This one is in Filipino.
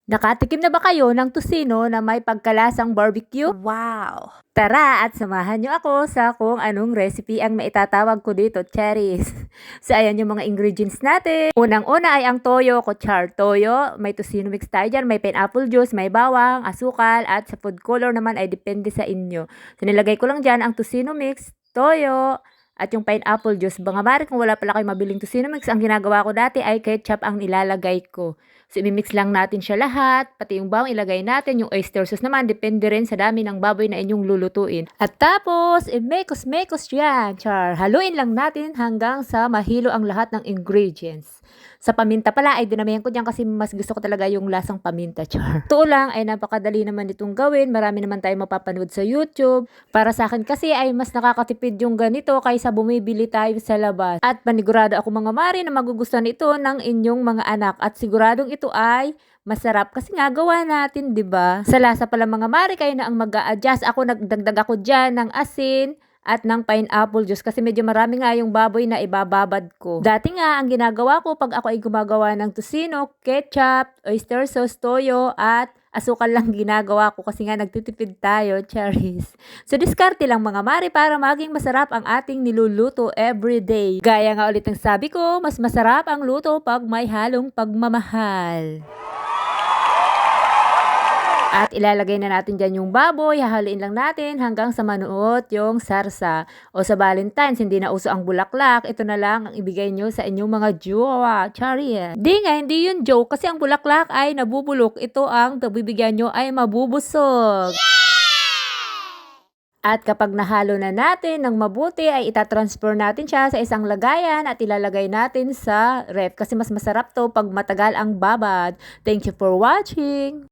Nakatikim na ba kayo ng tocino na may pagkalasang barbecue? Wow! Tara at samahan niyo ako sa kung anong recipe ang maitatawag ko dito, cherries. So ayan yung mga ingredients natin. Unang-una ay ang toyo, kutsar toyo, may tocino mix tayo dyan, may pineapple juice, may bawang, asukal, at sa food color naman ay depende sa inyo. So nilagay ko lang dyan ang tocino mix, toyo, at yung pineapple juice. Mga mari, kung wala pala kayong mabiling tocino mix, ang ginagawa ko dati ay ketchup ang nilalagay ko. So, imimix lang natin siya lahat, pati yung bawang ilagay natin, yung oyster sauce naman, depende rin sa dami ng baboy na inyong lulutuin. At tapos, mekos-mekos yan, char. Haluin lang natin hanggang sa mahilo ang lahat ng ingredients. Sa paminta pala, ay dinamihan ko dyan kasi mas gusto ko talaga yung lasang paminta, char. Ito lang, ay napakadali naman itong gawin. Marami naman tayo mapapanood sa YouTube. Para sa akin kasi ay mas nakakatipid yung ganito kaysa bumibili tayo sa labas. At panigurado ako mga mari na magugustuhan ito ng inyong mga anak. At siguradong ito ay masarap kasi nga gawa natin, 'di ba? Sa lasa pala mga mari, kayo na ang mag-a-adjust. Ako nagdagdag ako diyan ng asin at ng pineapple juice kasi medyo marami nga yung baboy na ibababad ko. Dati nga, ang ginagawa ko pag ako ay gumagawa ng tocino, ketchup, oyster sauce, toyo, at asukal lang ginagawa ko kasi nga nagtitipid tayo, cherries. So, diskarte lang mga mari para maging masarap ang ating niluluto everyday. Gaya nga ulit ng sabi ko, mas masarap ang luto pag may halong pagmamahal. At ilalagay na natin dyan yung baboy, hahaluin lang natin hanggang sa manuot yung sarsa. O sa Valentine's, hindi na uso ang bulaklak, ito na lang ang ibigay nyo sa inyong mga jowa. Chariot. Di nga, hindi yun joke kasi ang bulaklak ay nabubulok. Ito ang bibigyan nyo ay mabubusog. At kapag nahalo na natin ng mabuti ay itatransfer natin siya sa isang lagayan at ilalagay natin sa ref kasi mas masarap to pag matagal ang babad. Thank you for watching!